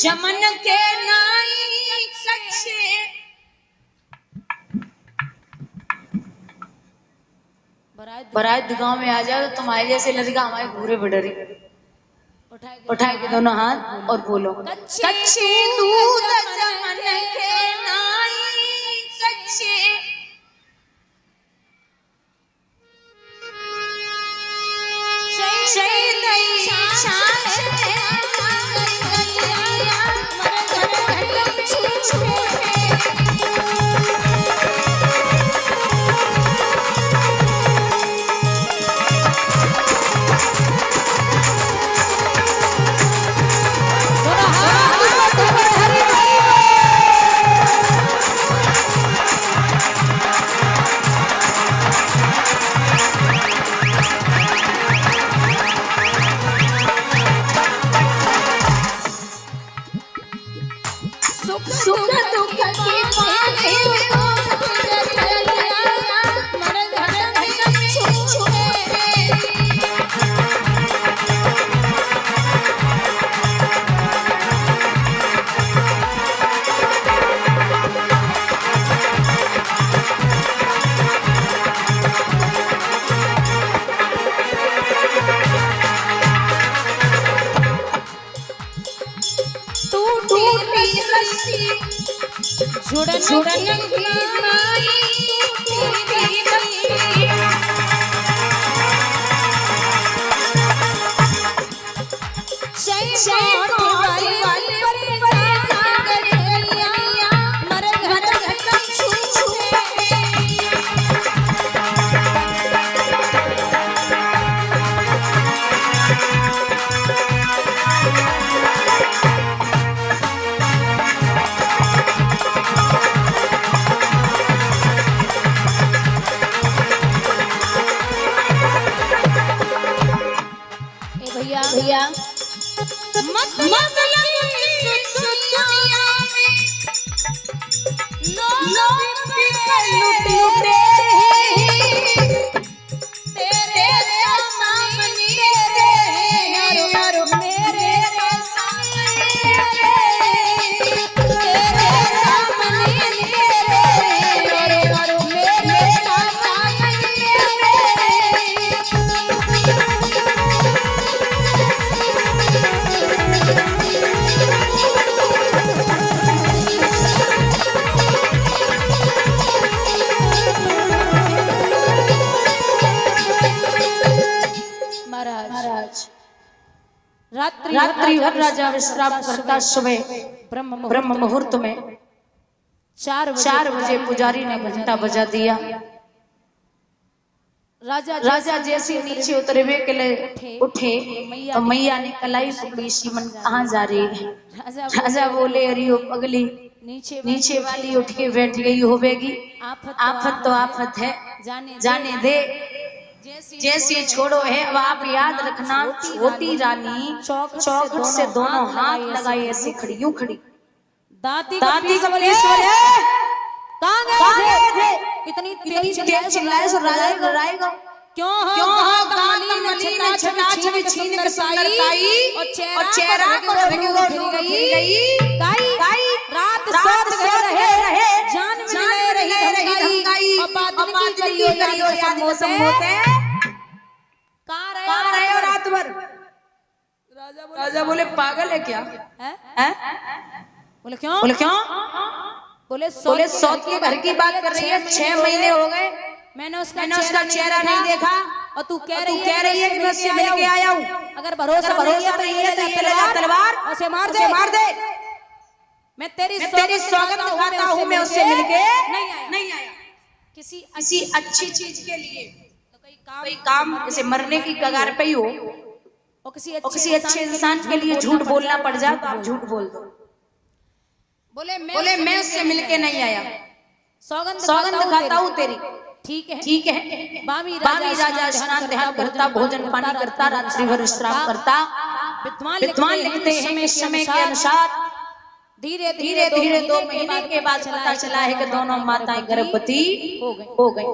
जमन के नाई सच्चे बारात गांव में आ जाओ तो तुम्हारे जैसे लड़का हमारे घूरे बिडरी उठाए के दोनों हाथ और बोलो कच्चे दूध जमन के नाई सच्चे जुड़न की नाई भैया मतलब इस दुनिया में लोग लुटे तेरे सामने मेरे सामने तेरे सामने रात्रि भर राजा विश्राम करता सुबह ब्रह्म मुहूर्त में 4 बजे पुजारी ने घंटा बजा दिया। राजा जैसे नीचे उतरवे के लिए उठे तो मैया ने कलाई पकड़ी, सीमन कहाँ जा रही है? राजा बोले अरे ओ पगली, नीचे वाली उठ के बैठ गई होवेगी, आफत तो आफत है, जाने दे। जैसे छोड़ो है अब आप याद रखना, छोटी रानी चौखट से दोनों हाथ लगाए ऐसे खड़ी, यूं खड़ी। दाती का बलेश्वर है, कहाँ गए थे? इतनी तेज चिल्लाए सो राजा डराएगा। क्यों हो कमली ने छटा छीन कर पाई और चेहरा को फिर गई। काई रात सोत गए रहे, जान में ले रही धमकाई और बादल की करियो समोसे। कहाँ रहे हो रात भर? राजा बोले पागल है क्या? हैं? बोले क्यों? बोले सौत के घर की बात कर रही है, 6 महीने हो गए मैंने उसका चेहरा नहीं देखा और तू कह रही है कि मैं उससे मिल के आया हूँ। अगर भरोसा है तो ये ले जा तलवार और उसे मार दे। मैं तेरी स्वागत दिखाता हूँ, मैं उससे मिल के नहीं आया। किसी अच्छी चीज के लिए, कोई काम जैसे मरने की कगार पे ही हो और किसी अच्छे इंसान के लिए झूठ बोलना पड़ जाए तो आप झूठ बोल दो। बोले मैं उससे मिलके नहीं आया, सौगंध खाता हूँ तेरी। ठीक है। बामी राजा स्नान ध्यान करता, भोजन पानी करता, रात्रि भर विश्राम करता। विद्वान लिखते हैं कि समय के अनुसार धीरे धीरे 2 महीने के बाद पता चला है कि दोनों माताएं गर्भवती हो गई।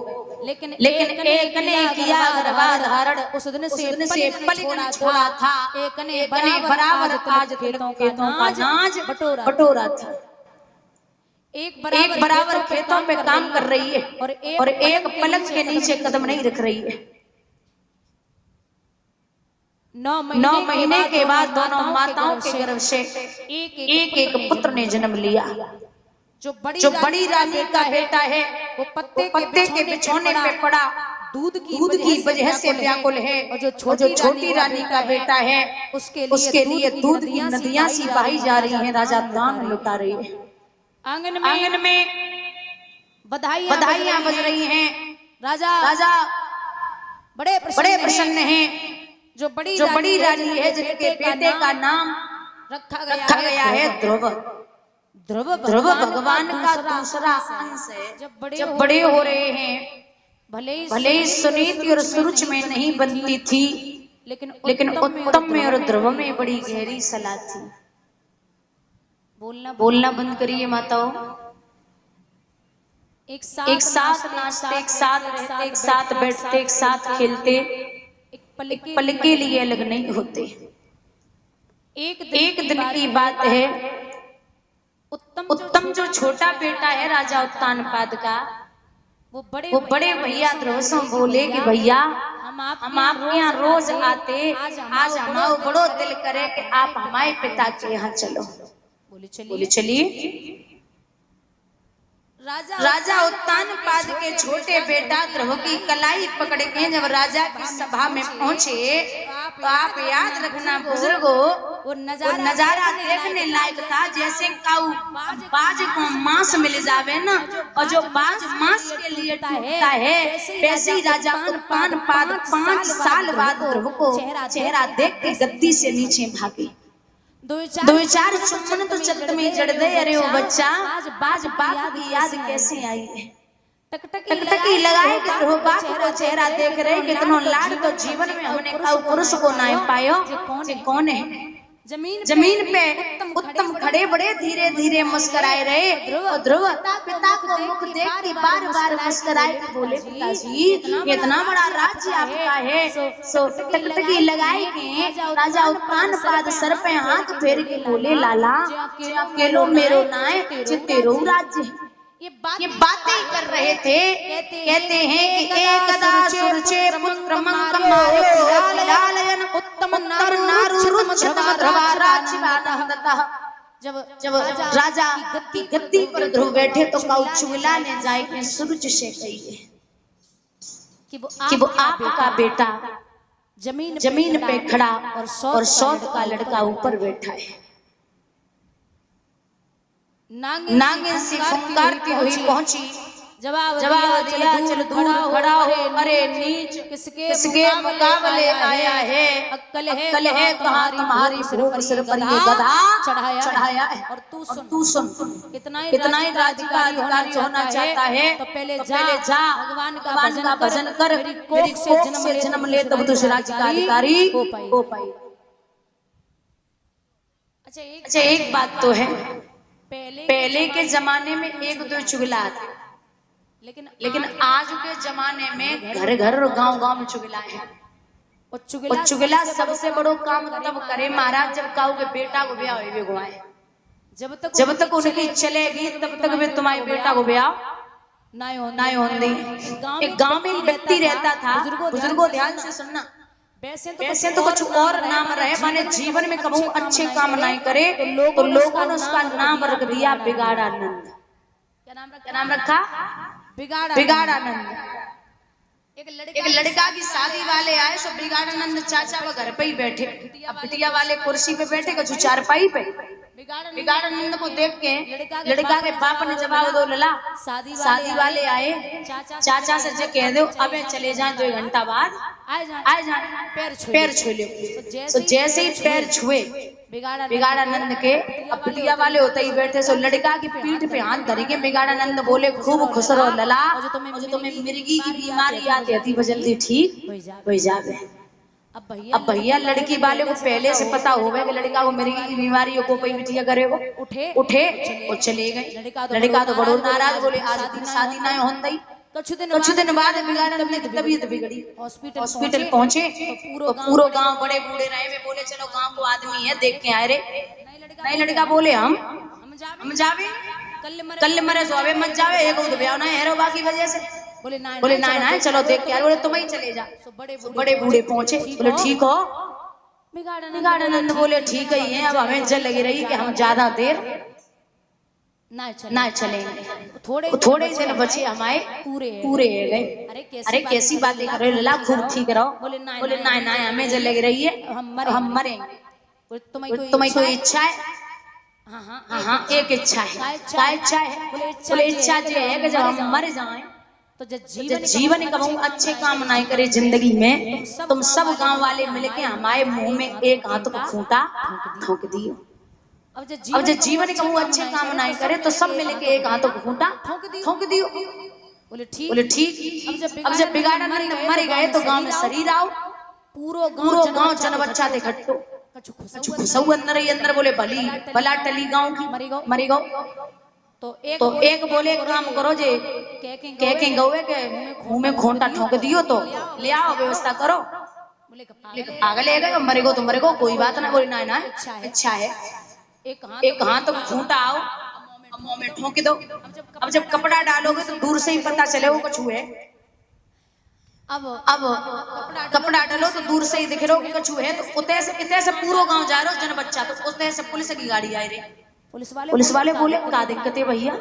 लेकिन एक ने किया गर्भाधारण, उस दिन से पलिक न छोड़ा था। एक ने बराबर आज खेतों का नाज बटोरा था। एक बराबर खेतों में काम कर रही है और एक पलंग के नीचे कदम नहीं रख रही है। 9 महीने के बाद दोनों माताओं के गर्भ से एक पुत्र ने जन्म लिया। जो बड़ी रानी का बेटा है वो पत्ते के बिछौने पे पड़ा दूध की वजह से व्याकुल है, और जो छोटी रानी का बेटा है उसके लिए दूध की नदियां सी बही जा रही हैं, राजा दान लुटा रही है। आंगन में बधाइयां बज रही हैं। राजा बड़े प्रसन्न हैं। जो बड़ी रानी है जिनके बेटे का नाम रखा गया है ध्रुव भगवान का दूसरा अंश है। जब बड़े हो रहे हैं, भले ही सुनीति और सुरुच में नहीं बनती थी, लेकिन उत्तम में और ध्रुव में बड़ी गहरी सलाह थी। बोलना बंद करिए माताओं। एक साथ नाचते, एक साथ रहते, एक साथ बैठते, एक साथ खेलते, एक पल के लिए अलग नहीं होते। एक दिन की बात है, उत्तम जो छोटा बेटा है राजा उत्तानपाद का, वो बड़े भैया ध्रुव से बोले कि भैया हम आपके यहाँ रोज आते, आज हमारा बड़ो दिल करे कि आप हमारे पिता के यहाँ चलो। बोले चलिए। राजा उत्तानपाद के छोटे बेटा ध्रुव की कलाई पकड़ के जब राजा की सभा में पहुंचे, तो आप याद रखना बुजुर्गो, वो नजारा देखने लायक था। जैसे काऊ बाज को मांस मिल जावे ना, और जो बाज मांस के लिए टूटता है, वैसे ही राजा उत्तानपाद 5 साल बाद ध्रुव को चेहरा देख के गद्दी से नीचे भागे। 2-4 चुम्बन तो चलत में जड़ दे। अरे वो बच्चा आज बाप की याद कैसे आई है। टकटकी लगाए कि ध्रुव बाप को चेहरा देख रहे, कितनों लाड तो जीवन में हमने काऊ पुरुष को ना पायो। कौन है? जमीन पे उत्तम खड़े बड़े धीरे धीरे मुस्कुराए रहे। ध्रुव पिता को मुख देख के बार बार मुस्कुराए के बोले, पिताजी इतना बड़ा राज्य आपका है। सो टकटकी लगाए के राजा उत्तानपाद सर पे हाथ फेर के बोले, लाला अकेलो मेरो नाय तेरो राज्य। ये बातें कर रहे थे। कहते हैं कि एकदा सुरचे पुत्र मंक मारे लालयन उत्तम नारु रुचतम ध्रुवा राज्यवानंदतः। जब राजा की गद्दी पर ध्रुव बैठे तो कौचुगला ने जाए के सूरज से कही है कि वो आपका बेटा जमीन पे खड़ा और 100 का लड़का ऊपर बैठा है। नागिन सी फुंकारती हुई पहुंची, जवाब दिया चल दूर खड़ा हो। अरे नीच किसके मुकाबले आया है? अक्ल है कहाँ तुम्हारी भूख सिर पर ये गधा चढ़ाया है। और तू सुन कितना ही राज्यकारी होना चाहता है तो पहले जा भगवान का भजन कर, मेरी कोख से जन्म ले तब तुझे राज्यकारी हो पाई। अच्छा एक बात तो है, पहले के जमाने में 1-2 चुगला था, लेकिन आज के जमाने में घर घर और गांव में चुगला है। और चुगला सबसे बड़ो काम तब करे महाराज जब काऊ के बेटा को ब्याह हुए गुआए। जब तक उनकी चलेगी तब तक भी तुम्हारे बेटा को ब्याह ना होंदी। एक गांव में व्यक्ति रहता था, बुजुर्गों ध्यान से सुनना, वैसे तो कुछ और नाम रहे, माने जीवन में कभी अच्छे काम नहीं करे तो लोगों ने उसका नाम रख दिया बिगाड़ानंद। क्या नाम रखा? बिगाड़ानंद। एक लड़का की शादी वाले आए, सो बिगाड़ानंद चाचा वो घर पे ही बैठे। अब बिटिया वाले कुर्सी पे बैठे, कछु चारपाई पे। बिगाड़ानंद को देख के लड़का के बाप ने जवाब दो, लला शादी वाले आए, चाचा से जो कह दो अबे चले जाए 2 घंटा बाद आए जाए, पैर छू ले। तो जैसे ही पैर छुए बिगाड़ानंद के पतिया वाले होते ही बैठे सो लड़का की पीठ पे हाथ धरी के बिगाड़ानंद बोले खूब खुश रहो लला, जो तुम्हें मिर्गी की बीमारी आती थी वो जल्दी ठीक हो जावे। अब भैया लड़की वाले को पहले से पता होगा कि लड़का को मिर्गी की बीमारी को कोई बिटिया करेगा, उठे और चले गए। लड़का तो बड़ो नाराज बोले आज शादी ना होती। कुछ दिन बाद बिगाड़ानंद की तबीयत बिगड़ी, हॉस्पिटल पहुंचे तो पूरा गांव बड़े बूढ़े रहे वे बोले चलो गांव को आदमी है देख के आए रे। नहीं लड़का बोले हम जावे कल मरे सोवे मत जावे एक उद ब्याह ना हेरो बाकी वजह से। बोले ना चलो देख के आए। बोले तुम ही चले जा। बड़े बूढ़े पहुंचे बोले ठीक हो। बिगाड़ानंद बोले ठीक ही है, अब हमें जल लगी रही कि हम ज्यादा देर ना चलेंगे, थोड़े दिन बचे हमारे पूरे गए। अरे कैसी बातें कर रहे हो लला, खूब ठीक रहो। बोले ना हमें जल लगी रही है हम मरेंगे। तुम्हें कोई इच्छा है? हाँ एक इच्छा है। क्या इच्छा है? बोले इच्छा ये है कि जब हम मर जाएं तो जीवन कमाऊं अच्छे काम नहीं करे जिंदगी में, तुम सब गांव वाले मिलके हमारे मुंह में एक हाथ को खूंटा ठोक दियो। अब जब जीवन कहूँ अच्छे काम नहीं करे तो सब मिलके एक हाथों को खूंटा ठोक दियो। बोले ठीक। अब जब बिगाड़ानंद मर गए तो गांव में शरीर आओ, पूरो गांव जन बच्चा थे खट्टो खुशऊ अंदर ही अंदर। बोले भली भला टली गांव की मरी गौ। तो एक बोले काम करो जे कह के गौए के मुंह में खोंटा ठोक दियो तो ले आओ व्यवस्था करो। पागल है मरेगो तो मरेगो कोई बात ना। बोले ना इच्छा है एक हाथ तो खूंटा आओ मुंह में ठोक दो। अब जब कपड़ा डालोगे तो दूर से ही पता चले वो कछू है। अब कपड़ा डालो तो दूर से ही दिख रहा हो कि कछू है। तो इतने से पूरा गांव जा रहे हो जन बच्चा, तो उतने से पुलिस की गाड़ी आई रही। पुलिस वाले बोले का दिक्कत है भैया?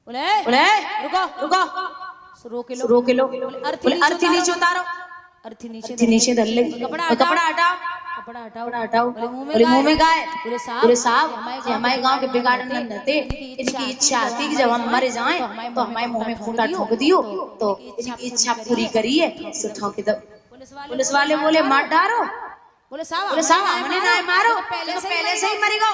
बोले रुको रोक लो। बोले अर्थी नीचे उतारो। अर्थी नीचे धर ले। कपड़ा हटाओ। बोले मुंह में गाय। बोले साहब हमारे गांव के बिगाड़ानंद थे, इनकी इच्छा थी कि जब हम मर जाएं तो हमारे मुंह में खूंटा ठोक दियो, तो इनकी इच्छा पूरी करिए सो ठोक दो। पुलिस वाले बोले मार डारो। बोले साहब हमने ना मारो, तो पहले से ही मरेगा,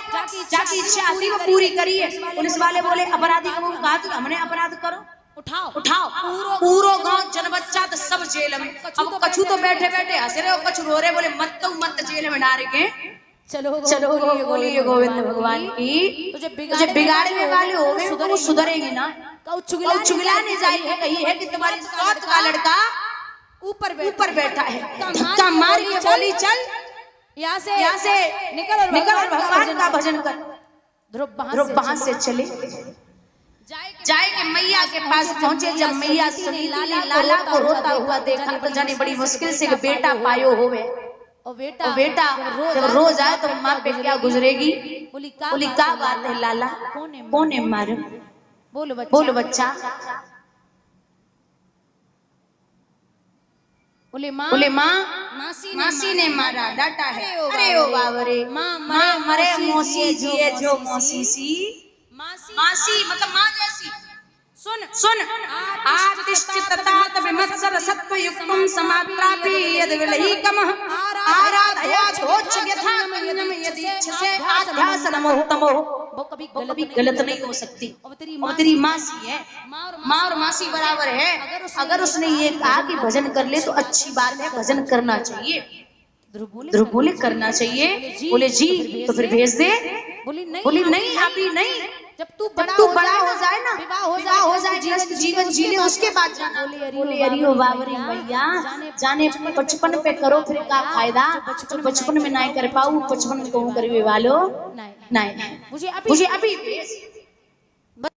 जाकी इच्छा थी वो पूरी करिए। पुलिस वाले बोले अपराधी को कहा तो हमने अपराध करो उठाओ। पूरो गांव जन बच्चा तो सब जेल में। अब कछू तो बैठे हंस रहे हो, कछू रो रहे बोले मत जेल में डाल के चलो बोलिए गोविंद भगवान की। तो जब बिगाड़ने वाले होंगे वो सुधरेंगे ना, चुगलाने जाएंगे। कही है कि तुम्हारी सौत का लड़का ऊपर बैठा है, धक्का मार के बोली चल यहाँ से निकल और भगवान का भजन कर। ध्रुव वहां से चले जाएंगे मैया के पास पहुंचे। जब मैया सुनी लाला को रोता हुआ देखा तो जाने बड़ी मुश्किल से बेटा पायो होवे। और बेटा जब रो जाए तो माँ पे क्या गुजरेगी? बोली क्या बात है लाला, कौन है मारे? बोलो बच्चा। बोले माँ मासी ने मारा डांटा है। अरे ओ बाबरे माँ मरे मौसी जिए जो मौसी सी मासी मतलब माँ जैसी। सुन आतिष्ठितात विमत्सर सत्वयुक्तम समात्रापि यदि विलहिकम आराधयात् होच्यथा मन्यम यदि इच्छसे आध्यासनमोहतमो। वो कभी गलत नहीं हो सकती। वो तेरी मासी है, माँ और मासी बराबर है। अगर उसने ये कहा कि भजन कर ले तो अच्छी बात है, भजन करना चाहिए। ध्रुव बोले करना चाहिए। बोले जी तो फिर भेज दे। बोली नहीं अभी नहीं, जब तू बड़ा हो जाए ना, विवाह हो जाए, गृहस्थ जीवन जी ले उसके बाद जाना। बोले अरे ओ बाबरी भैया जाने 55 पे करो फिर क्या फायदा? तो 55 में नहीं कर पाऊँ 55 में कहूँ करीबे वालो नहीं मुझे अभी